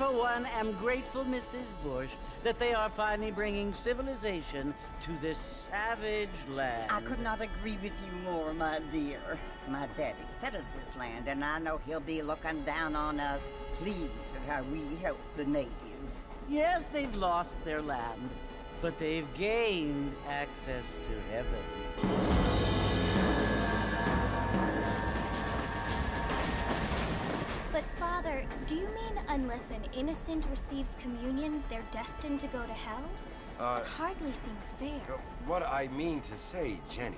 for one, am grateful, Mrs. Bush, that they are finally bringing civilization to this savage land. I could not agree with you more, my dear. My daddy settled this land, and I know he'll be looking down on us, pleased at how we help the natives. Yes, they've lost their land, but they've gained access to heaven. But Father, do you mean unless an innocent receives communion, they're destined to go to hell? It hardly seems fair. What I mean to say, Jenny,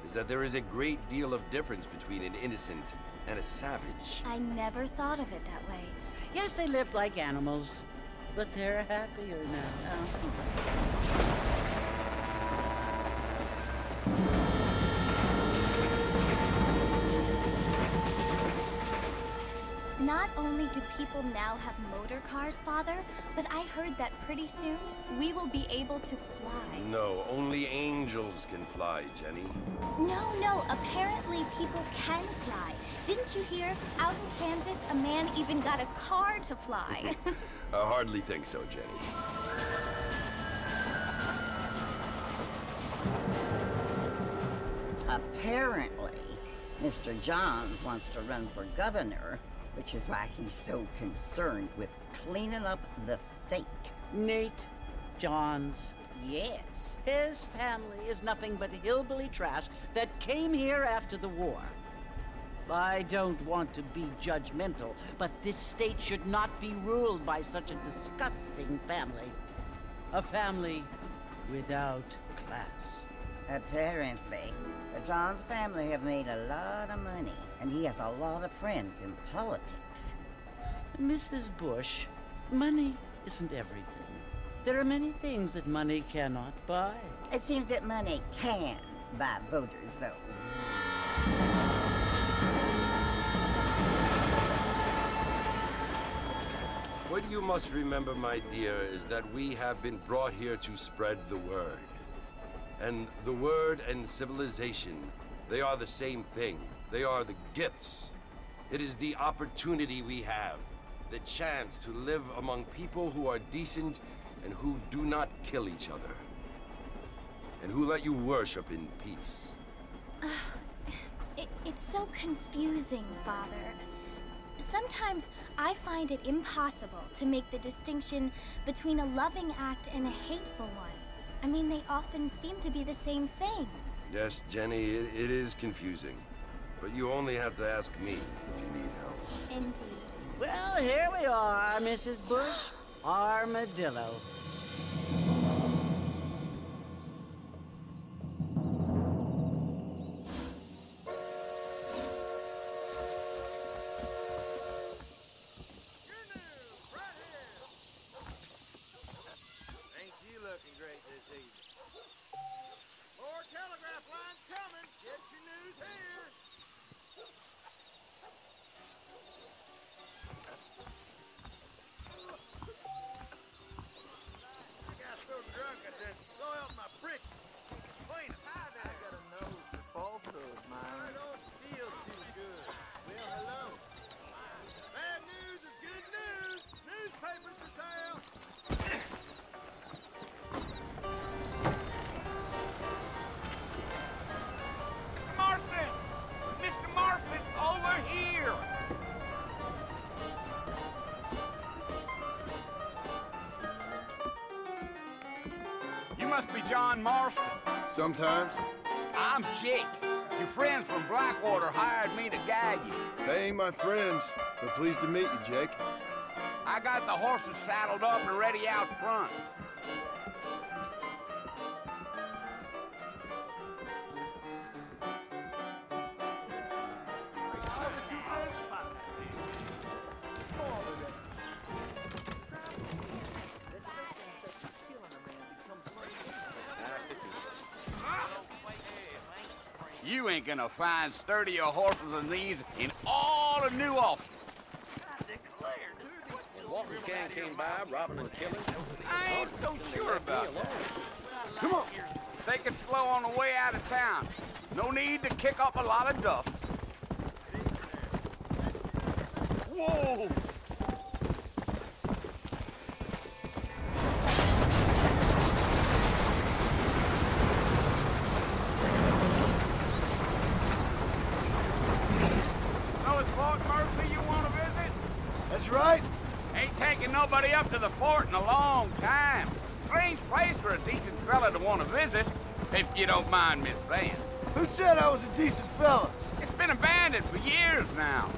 is that there is a great deal of difference between an innocent and a savage. I never thought of it that way. Yes, they lived like animals, but they're happier now. Not only do people now have motor cars, Father, but I heard that pretty soon we will be able to fly. No, only angels can fly, Jenny. No, apparently people can fly. Didn't you hear? Out in Kansas, a man even got a car to fly. I hardly think so, Jenny. Apparently, Mr. Johns wants to run for governor, which is why he's so concerned with cleaning up the state. Nate Johns. Yes. His family is nothing but hillbilly trash that came here after the war. I don't want to be judgmental, but this state should not be ruled by such a disgusting family. A family without class. Apparently, the Johns family have made a lot of money, and he has a lot of friends in politics. Mrs. Bush, money isn't everything. There are many things that money cannot buy. It seems that money can buy voters, though. What you must remember, my dear, is that we have been brought here to spread the word. And the word and civilization, they are the same thing. They are the gifts. It is the opportunity we have, the chance to live among people who are decent and who do not kill each other, and who let you worship in peace. It's so confusing, Father. Sometimes I find it impossible to make the distinction between a loving act and a hateful one. I mean, they often seem to be the same thing. Yes, Jenny, it is confusing. But you only have to ask me if you need help. Indeed. Well, here we are, Mrs. Bush. Armadillo. You must be John Marston. Sometimes. I'm Jake. Your friends from Blackwater hired me to guide you. They ain't my friends, but pleased to meet you, Jake. I got the horses saddled up and ready out front. You ain't gonna find sturdier horses than these in all of New Austin. Walker's gang came by, robbing and killing. I ain't so sure about that. Come on. Take it slow on the way out of town. No need to kick up a lot of dust. Whoa! way up to the fort in a long time. Strange place for a decent fella to want to visit, if you don't mind me saying. Who said I was a decent fella? It's been abandoned for years now.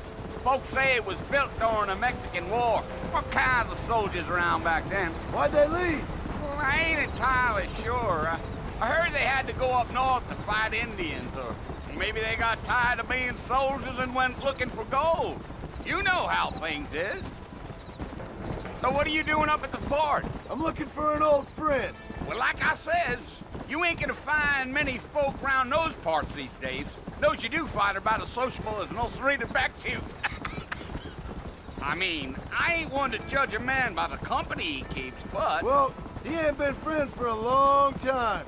Folks say it was built during the Mexican War. What kinds of soldiers around back then? Why'd they leave? Well, I ain't entirely sure. I heard they had to go up north to fight Indians, or maybe they got tired of being soldiers and went looking for gold. You know how things is. So what are you doing up at the fort? I'm looking for an old friend. Well, like I says, you ain't gonna find many folk around those parts these days. Those you do find are about as sociable as most reading back to you. I mean, I ain't one to judge a man by the company he keeps, but... Well, he ain't been friends for a long time.